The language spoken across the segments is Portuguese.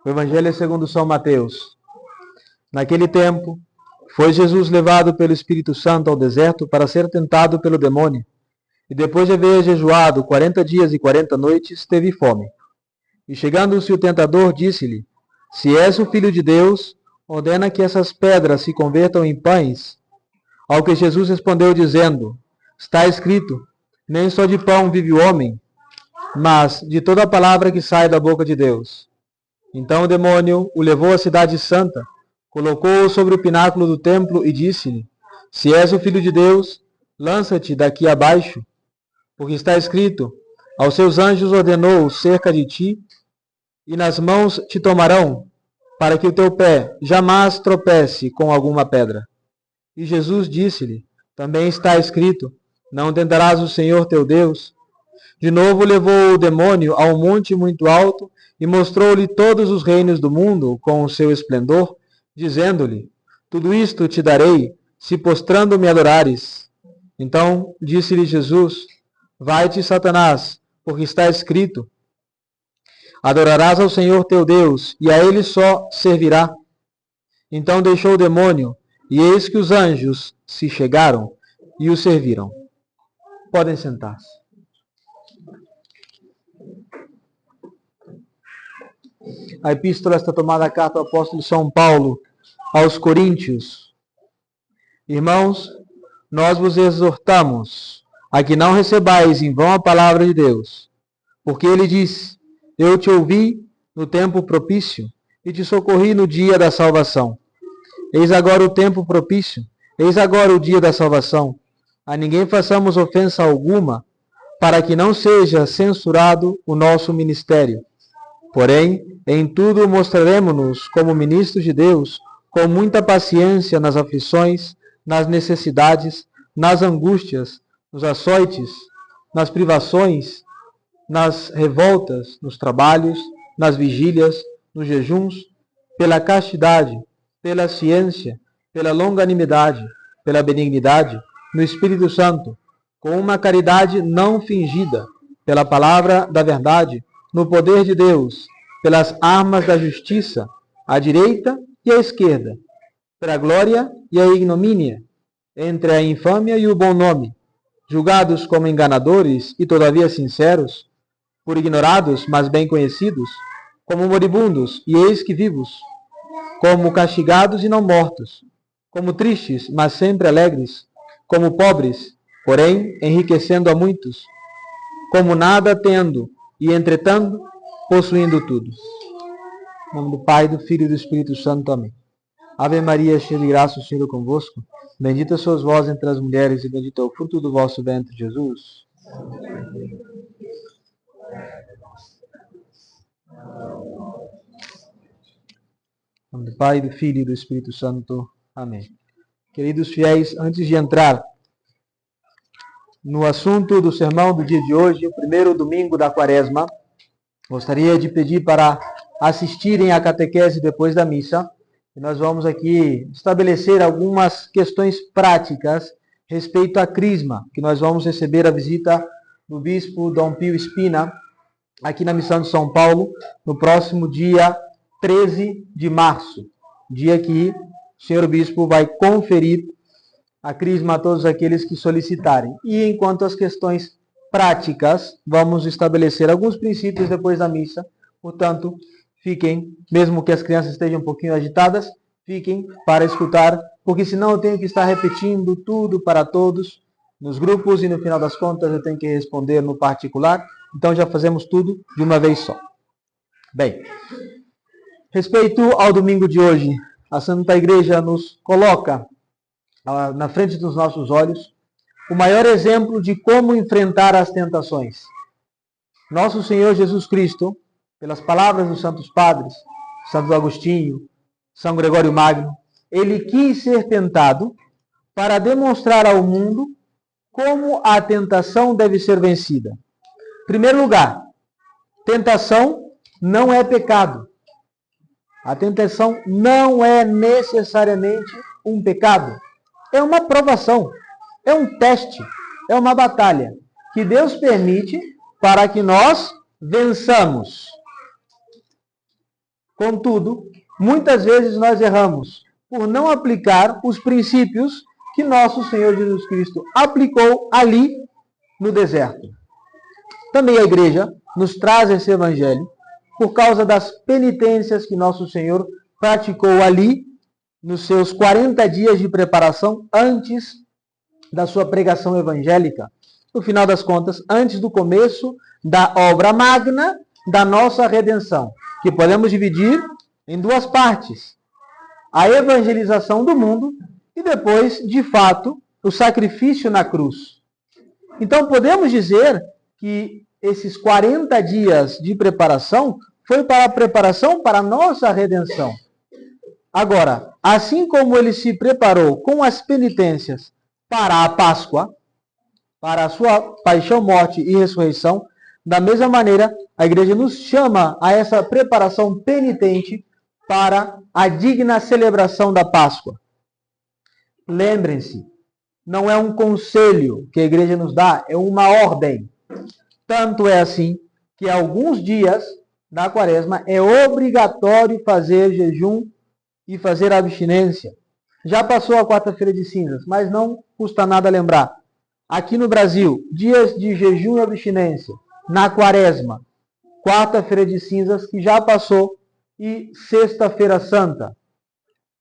O Evangelho é segundo São Mateus. Naquele tempo, foi Jesus levado pelo Espírito Santo ao deserto para ser tentado pelo demônio. E depois de haver jejuado 40 dias e 40 noites, teve fome. E chegando-se o tentador, disse-lhe: Se és o Filho de Deus, ordena que essas pedras se convertam em pães. Ao que Jesus respondeu dizendo: Está escrito, nem só de pão vive o homem, mas de toda a palavra que sai da boca de Deus. Então o demônio o levou à cidade santa, colocou-o sobre o pináculo do templo e disse-lhe: Se és o Filho de Deus, lança-te daqui abaixo, porque está escrito: Aos seus anjos ordenou cerca de ti, e nas mãos te tomarão, para que o teu pé jamais tropece com alguma pedra. E Jesus disse-lhe: Também está escrito: Não tentarás o Senhor teu Deus. De novo levou o demônio a um monte muito alto e mostrou-lhe todos os reinos do mundo com o seu esplendor, dizendo-lhe: Tudo isto te darei, se postrando me adorares. Então disse-lhe Jesus: Vai-te, Satanás, porque está escrito: Adorarás ao Senhor teu Deus, e a ele só servirá. Então deixou o demônio, e eis que os anjos se chegaram e o serviram. Podem sentar-se. A epístola está tomada da carta do apóstolo São Paulo aos Coríntios. Irmãos, nós vos exortamos a que não recebais em vão a palavra de Deus, porque ele diz: Eu te ouvi no tempo propício e te socorri no dia da salvação. Eis agora o tempo propício, eis agora o dia da salvação. A ninguém façamos ofensa alguma, para que não seja censurado o nosso ministério. Porém, em tudo mostraremos-nos como ministros de Deus, com muita paciência nas aflições, nas necessidades, nas angústias, nos açoites, nas privações, nas revoltas, nos trabalhos, nas vigílias, nos jejuns, pela castidade, pela ciência, pela longanimidade, pela benignidade, no Espírito Santo, com uma caridade não fingida, pela palavra da verdade, no poder de Deus, pelas armas da justiça, à direita e à esquerda, pela glória e a ignomínia, entre a infâmia e o bom nome, julgados como enganadores e todavia sinceros, por ignorados, mas bem conhecidos, como moribundos e eis que vivos, como castigados e não mortos, como tristes, mas sempre alegres, como pobres, porém enriquecendo a muitos, como nada tendo e entretanto possuindo tudo. Em nome do Pai, do Filho e do Espírito Santo. Amém. Ave Maria, cheia de graça, o Senhor é convosco. Bendita sois vós entre as mulheres e bendito é o fruto do vosso ventre, Jesus. Em nome do Pai, do Filho e do Espírito Santo. Amém. Queridos fiéis, antes de entrar no assunto do sermão do dia de hoje, o primeiro domingo da Quaresma, gostaria de pedir para assistirem à catequese depois da missa. E nós vamos aqui estabelecer algumas questões práticas respeito à crisma, que nós vamos receber a visita do bispo Dom Pio Spina, aqui na Missão de São Paulo, no próximo dia 13 de março, dia que o senhor bispo vai conferir a crisma a todos aqueles que solicitarem. E enquanto as questões práticas, vamos estabelecer alguns princípios depois da missa. Portanto, fiquem, mesmo que as crianças estejam um pouquinho agitadas, fiquem para escutar, porque senão eu tenho que estar repetindo tudo para todos nos grupos e no final das contas eu tenho que responder no particular. Então já fazemos tudo de uma vez só. Bem, respeito ao domingo de hoje, a Santa Igreja nos coloca na frente dos nossos olhos o maior exemplo de como enfrentar as tentações. Nosso Senhor Jesus Cristo, pelas palavras dos Santos Padres, Santo Agostinho, São Gregório Magno, ele quis ser tentado para demonstrar ao mundo como a tentação deve ser vencida. Em primeiro lugar, tentação não é pecado. A tentação não é necessariamente um pecado. É uma provação, é um teste, é uma batalha que Deus permite para que nós vençamos. Contudo, muitas vezes nós erramos por não aplicar os princípios que nosso Senhor Jesus Cristo aplicou ali no deserto. Também a igreja nos traz esse evangelho por causa das penitências que nosso Senhor praticou ali nos seus 40 dias de preparação antes da sua pregação evangélica. No final das contas, antes do começo da obra magna da nossa redenção, que podemos dividir em duas partes: a evangelização do mundo e depois, de fato, o sacrifício na cruz. Então, podemos dizer que esses 40 dias de preparação foi para a preparação para a nossa redenção. Agora, assim como ele se preparou com as penitências para a Páscoa, para a sua paixão, morte e ressurreição, da mesma maneira, a igreja nos chama a essa preparação penitente para a digna celebração da Páscoa. Lembrem-se, não é um conselho que a igreja nos dá, é uma ordem. Tanto é assim que alguns dias da quaresma é obrigatório fazer jejum e fazer abstinência. Já passou a quarta-feira de cinzas, mas não custa nada lembrar. Aqui no Brasil, dias de jejum e abstinência. Na quaresma, quarta-feira de cinzas, que já passou, e sexta-feira santa.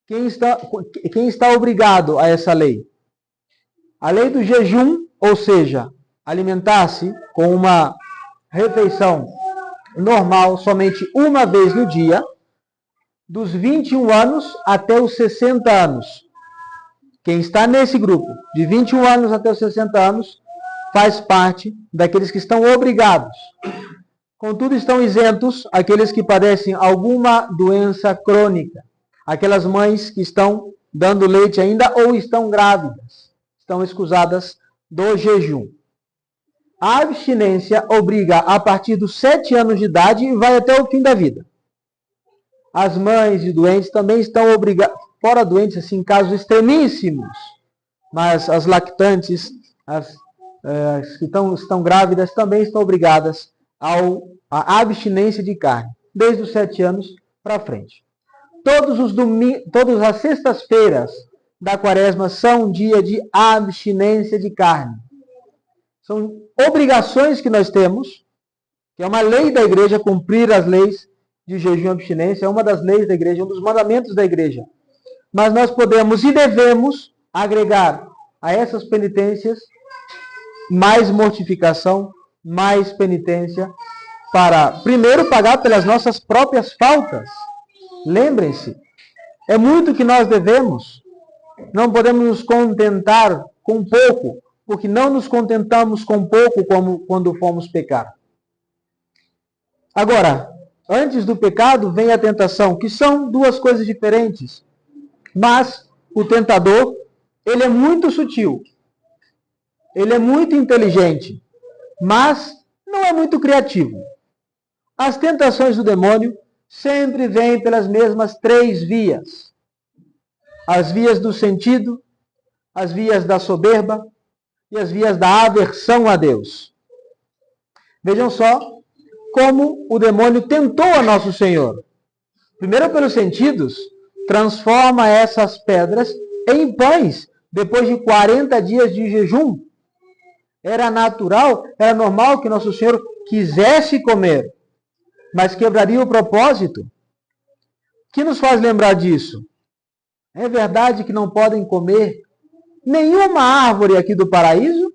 Quem está obrigado a essa lei? A lei do jejum, ou seja, alimentar-se com uma refeição normal somente uma vez no dia, dos 21 anos até os 60 anos. Quem está nesse grupo, de 21 anos até os 60 anos, faz parte daqueles que estão obrigados. Contudo, estão isentos aqueles que padecem alguma doença crônica. Aquelas mães que estão dando leite ainda ou estão grávidas. Estão escusadas do jejum. A abstinência obriga a partir dos 7 anos de idade e vai até o fim da vida. As mães de doentes também estão obrigadas, fora doentes, assim, em casos extremíssimos, mas as lactantes, as que estão grávidas, também estão obrigadas à abstinência de carne, desde os 7 anos para frente. Todas as sextas-feiras da quaresma são dia de abstinência de carne. São obrigações que nós temos, que é uma lei da igreja, cumprir as leis de jejum e abstinência, é uma das leis da igreja, um dos mandamentos da igreja. Mas nós podemos e devemos agregar a essas penitências mais mortificação, mais penitência, para primeiro pagar pelas nossas próprias faltas. Lembrem-se, é muito que nós devemos. Não podemos nos contentar com pouco, porque não nos contentamos com pouco como quando fomos pecar. Agora, antes do pecado vem a tentação, que são duas coisas diferentes. Mas o tentador, ele é muito sutil. Ele é muito inteligente, mas não é muito criativo. As tentações do demônio sempre vêm pelas mesmas 3 vias. As vias do sentido, as vias da soberba e as vias da aversão a Deus. Vejam só como o demônio tentou a nosso Senhor. Primeiro, pelos sentidos, transforma essas pedras em pães, depois de 40 dias de jejum. Era natural, era normal que nosso Senhor quisesse comer, mas quebraria o propósito. O que nos faz lembrar disso? É verdade que não podem comer nenhuma árvore aqui do paraíso?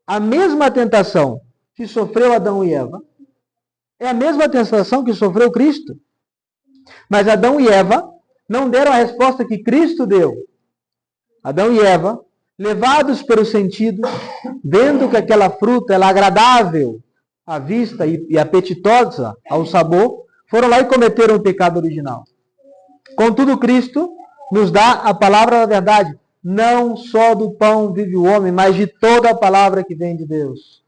A mesma tentação que sofreu Adão e Eva é a mesma tentação que sofreu Cristo. Mas Adão e Eva não deram a resposta que Cristo deu. Adão e Eva, levados pelo sentido, vendo que aquela fruta é agradável à vista e apetitosa ao sabor, foram lá e cometeram o pecado original. Contudo, Cristo nos dá a palavra da verdade. Não só do pão vive o homem, mas de toda a palavra que vem de Deus.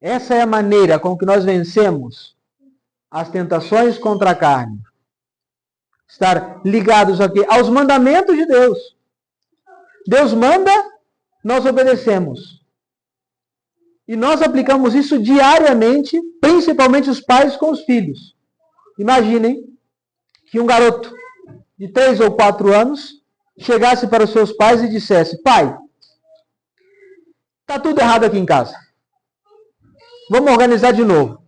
Essa é a maneira com que nós vencemos as tentações contra a carne. Estar ligados aqui aos mandamentos de Deus. Deus manda, nós obedecemos. E nós aplicamos isso diariamente, principalmente os pais com os filhos. Imaginem que um garoto de 3 ou 4 anos chegasse para os seus pais e dissesse: pai, está tudo errado aqui em casa. Vamos organizar de novo.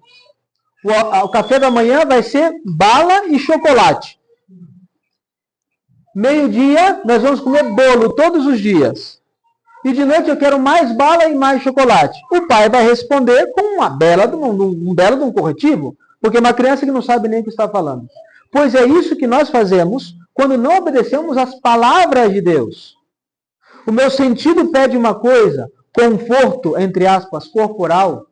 O café da manhã vai ser bala e chocolate. Meio-dia, nós vamos comer bolo todos os dias. E de noite eu quero mais bala e mais chocolate. O pai vai responder com um belo de um corretivo, porque é uma criança que não sabe nem o que está falando. Pois é isso que nós fazemos quando não obedecemos às palavras de Deus. O meu sentido pede uma coisa, conforto, entre aspas, corporal,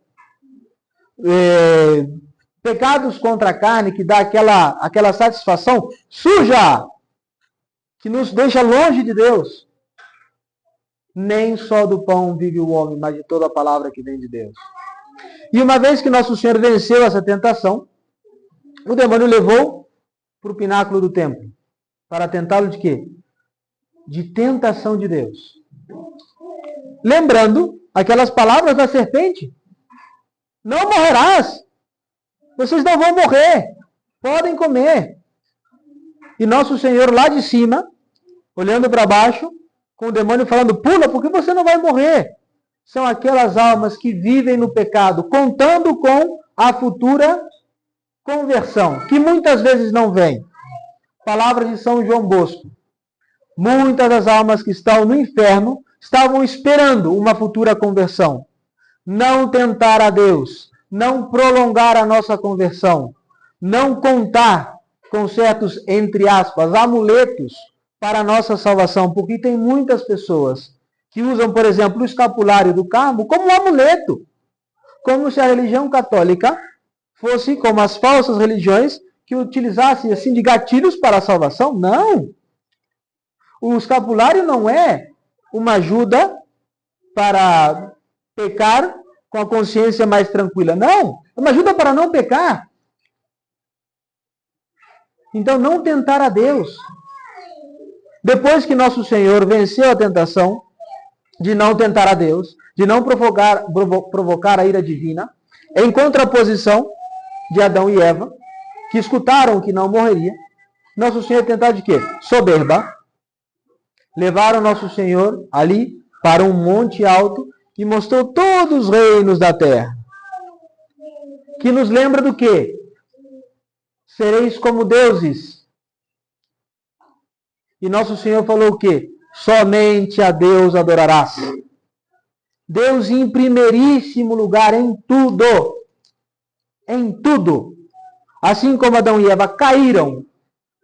pecados contra a carne, que dá aquela satisfação suja, que nos deixa longe de Deus. Nem só do pão vive o homem, mas de toda a palavra que vem de Deus. E uma vez que nosso Senhor venceu essa tentação, o demônio levou para o pináculo do templo, para tentá-lo de quê? De tentação de Deus. Lembrando aquelas palavras da serpente: não morrerás, vocês não vão morrer, podem comer. E nosso Senhor lá de cima, olhando para baixo, com o demônio falando: pula, porque você não vai morrer. São aquelas almas que vivem no pecado, contando com a futura conversão, que muitas vezes não vem. Palavras de São João Bosco: muitas das almas que estão no inferno estavam esperando uma futura conversão. Não tentar a Deus, não prolongar a nossa conversão, não contar com certos, entre aspas, amuletos para a nossa salvação, porque tem muitas pessoas que usam, por exemplo, o escapulário do Carmo como um amuleto, como se a religião católica fosse como as falsas religiões que utilizassem assim de gatilhos para a salvação. Não! O escapulário não é uma ajuda para pecar com a consciência mais tranquila. Não! É uma ajuda para não pecar. Então, não tentar a Deus. Depois que nosso Senhor venceu a tentação de não tentar a Deus, de não provocar a ira divina, em contraposição de Adão e Eva, que escutaram que não morreria, nosso Senhor tentar de quê? Soberba. Levaram nosso Senhor ali para um monte alto e mostrou todos os reinos da terra. Que nos lembra do quê? Sereis como deuses. E nosso Senhor falou o quê? Somente a Deus adorarás. Deus em primeiríssimo lugar em tudo. Em tudo. Assim como Adão e Eva caíram,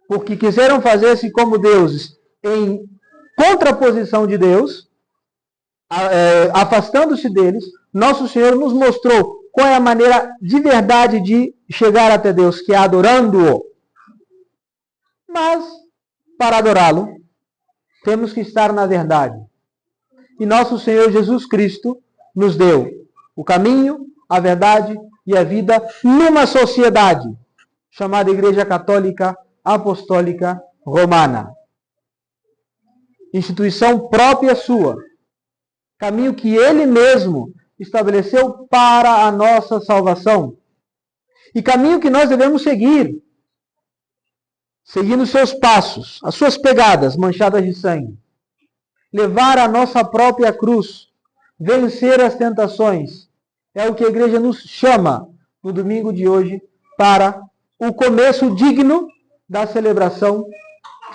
porque quiseram fazer-se como deuses, em contraposição de Deus, afastando-se deles, nosso Senhor nos mostrou qual é a maneira de verdade de chegar até Deus, que é adorando-o. Mas, para adorá-lo, temos que estar na verdade. E nosso Senhor Jesus Cristo nos deu o caminho, a verdade e a vida numa sociedade chamada Igreja Católica Apostólica Romana. Instituição própria sua. Caminho que Ele mesmo estabeleceu para a nossa salvação. E caminho que nós devemos seguir. Seguindo seus passos, as suas pegadas manchadas de sangue. Levar a nossa própria cruz. Vencer as tentações. É o que a igreja nos chama no domingo de hoje para o começo digno da celebração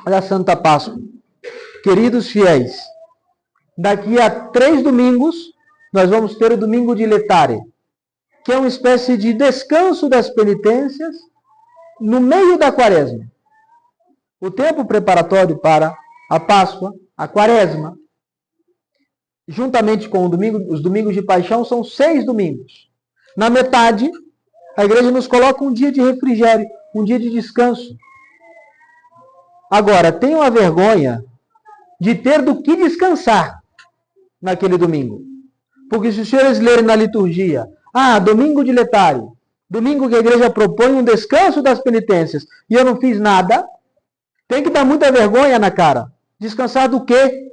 da Santa Páscoa. Queridos fiéis, daqui a 3 domingos nós vamos ter o domingo de Letare, que é uma espécie de descanso das penitências no meio da quaresma. O tempo preparatório para a Páscoa, a quaresma, juntamente com os domingos de paixão, são 6 domingos. Na metade, a igreja nos coloca um dia de refrigério, um dia de descanso. Agora, tenham a vergonha de ter do que descansar naquele domingo. Porque se os senhores lerem na liturgia, domingo de letário, domingo que a igreja propõe um descanso das penitências, e eu não fiz nada, tem que dar muita vergonha na cara. Descansar do quê?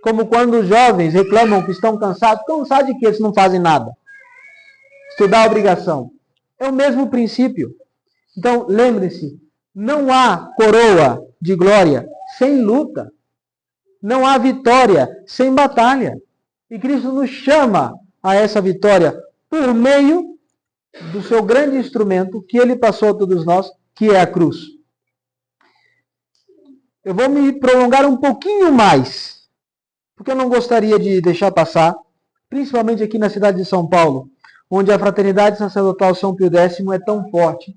Como quando os jovens reclamam que estão cansados. Cansados de que eles não fazem nada? Estudar a obrigação. É o mesmo princípio. Então, lembre-se, não há coroa de glória sem luta. Não há vitória sem batalha. E Cristo nos chama a essa vitória por meio do seu grande instrumento que ele passou a todos nós, que é a cruz. Eu vou me prolongar um pouquinho mais, porque eu não gostaria de deixar passar, principalmente aqui na cidade de São Paulo, onde a fraternidade sacerdotal São Pio X é tão forte,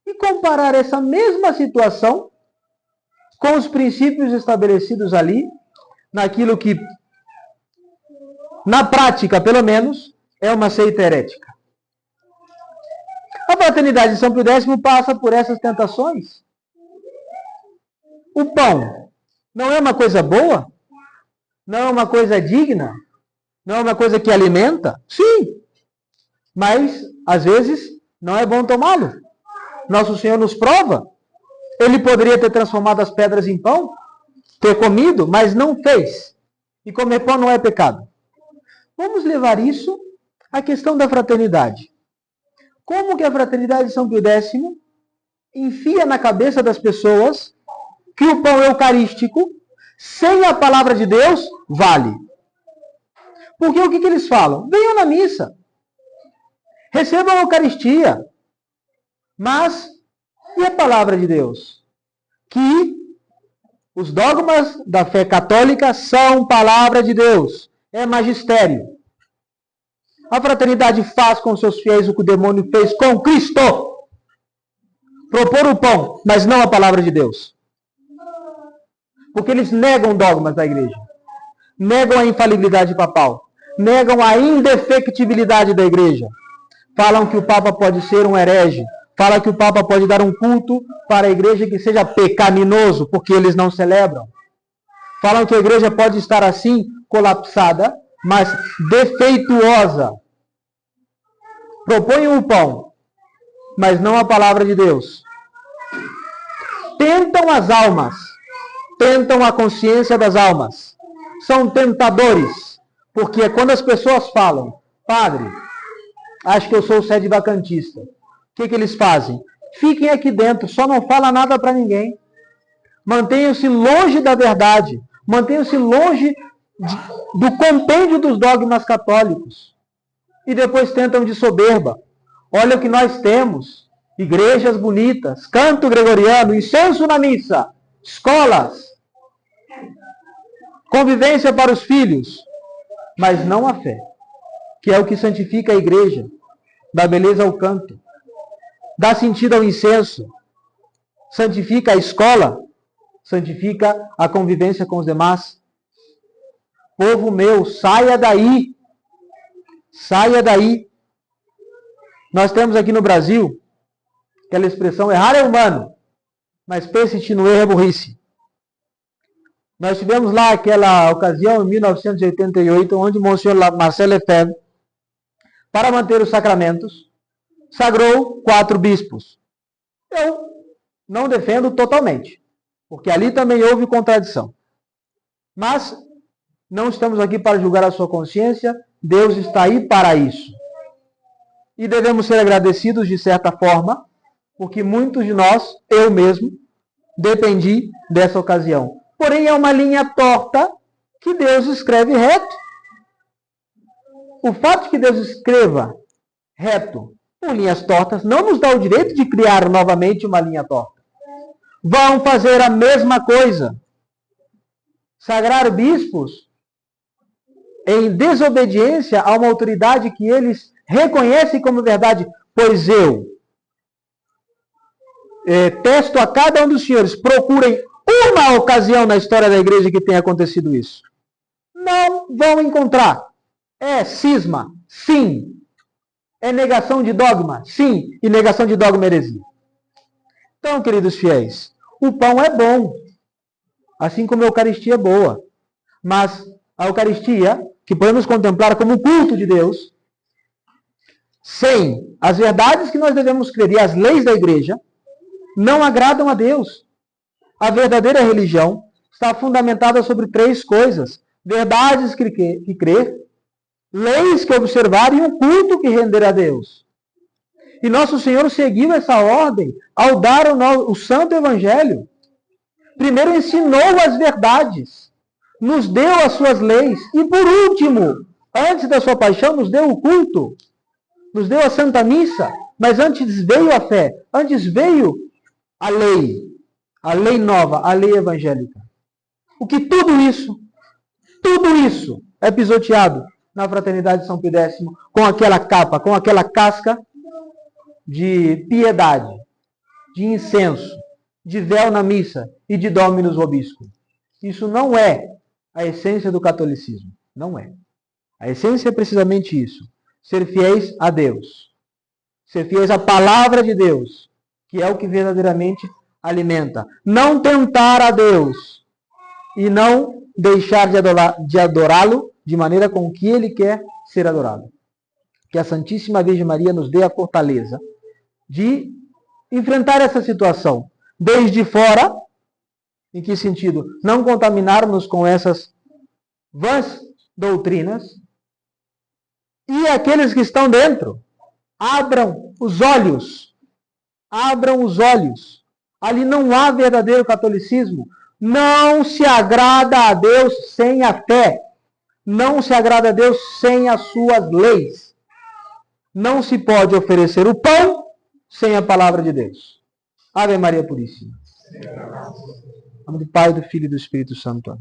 e comparar essa mesma situação com os princípios estabelecidos ali, naquilo que, na prática, pelo menos, é uma seita herética. A fraternidade de São Pio X passa por essas tentações. O pão não é uma coisa boa? Não é uma coisa digna? Não é uma coisa que alimenta? Sim. Mas, às vezes, não é bom tomá-lo. Nosso Senhor nos prova. Ele poderia ter transformado as pedras em pão, ter comido, mas não fez. E comer pão não é pecado. Vamos levar isso à questão da fraternidade. Como que a fraternidade de São Pio X enfia na cabeça das pessoas que o pão eucarístico, sem a palavra de Deus, vale? Porque o que eles falam? Venham na missa. Recebam a Eucaristia. Mas, e a palavra de Deus? Que os dogmas da fé católica são palavra de Deus. É magistério. A fraternidade faz com seus fiéis o que o demônio fez com Cristo. Propor o pão, mas não a palavra de Deus. Porque eles negam dogmas da igreja. Negam a infalibilidade papal. Negam a indefectibilidade da igreja. Falam que o Papa pode ser um herege. Falam que o Papa pode dar um culto para a igreja que seja pecaminoso, porque eles não celebram. Falam que a igreja pode estar assim, colapsada, mas defeituosa. Propõem o pão, mas não a palavra de Deus. Tentam as almas. Tentam a consciência das almas. São tentadores. Porque é quando as pessoas falam, padre, acho que eu sou sede vacantista. O que eles fazem? Fiquem aqui dentro, só não fala nada para ninguém. Mantenham-se longe da verdade. Mantenham-se longe do compêndio dos dogmas católicos. E depois tentam de soberba. Olha o que nós temos. Igrejas bonitas, canto gregoriano, incenso na missa, escolas, convivência para os filhos, mas não a fé, que é o que santifica a igreja, dá beleza ao canto, dá sentido ao incenso, santifica a escola, santifica a convivência com os demais. Povo meu, saia daí. Saia daí. Nós temos aqui no Brasil aquela expressão, errar é humano, mas persistir no erro é burrice. Nós tivemos lá aquela ocasião, em 1988, onde o Monsenhor Marcelo Lefebvre, para manter os sacramentos, sagrou 4 bispos. Eu não defendo totalmente, porque ali também houve contradição. Mas não estamos aqui para julgar a sua consciência, Deus está aí para isso. E devemos ser agradecidos de certa forma, porque muitos de nós, eu mesmo, dependi dessa ocasião. Porém, é uma linha torta que Deus escreve reto. O fato de que Deus escreva reto por linhas tortas não nos dá o direito de criar novamente uma linha torta. Vão fazer a mesma coisa. Sagrar bispos em desobediência a uma autoridade que eles reconhecem como verdade. Pois eu testo a cada um dos senhores, procurem uma ocasião na história da igreja que tenha acontecido isso. Não vão encontrar. É cisma? Sim. É negação de dogma? Sim. E negação de dogma heresia. Então, queridos fiéis, o pão é bom. Assim como a Eucaristia é boa. Mas a Eucaristia, que podemos contemplar como culto de Deus, sem as verdades que nós devemos crer e as leis da igreja, não agradam a Deus. A verdadeira religião está fundamentada sobre 3 coisas. verdades que crer, leis que observar e um culto que render a Deus. E nosso Senhor seguiu essa ordem ao dar o Santo Evangelho. Primeiro ensinou as verdades, nos deu as suas leis e, por último, antes da sua paixão, nos deu o culto, nos deu a Santa Missa, mas antes veio a fé, antes veio a lei nova, a lei evangélica. O que tudo isso é pisoteado na Fraternidade de São Pio X, com aquela capa, com aquela casca de piedade, de incenso, de véu na missa e de Dominus Vobiscum. Isso não é a essência do catolicismo. Não é. A essência é precisamente isso. Ser fiéis a Deus. Ser fiéis à palavra de Deus, que é o que verdadeiramente alimenta. Não tentar a Deus e não deixar de adorá-lo de maneira com que ele quer ser adorado. Que a Santíssima Virgem Maria nos dê a fortaleza de enfrentar essa situação desde fora. Em que sentido? Não contaminarmos com essas vãs doutrinas. E aqueles que estão dentro, abram os olhos. Abram os olhos. Ali não há verdadeiro catolicismo. Não se agrada a Deus sem a fé. Não se agrada a Deus sem as suas leis. Não se pode oferecer o pão sem a palavra de Deus. Ave Maria Puríssima. Em nome do Pai, do Filho e do Espírito Santo.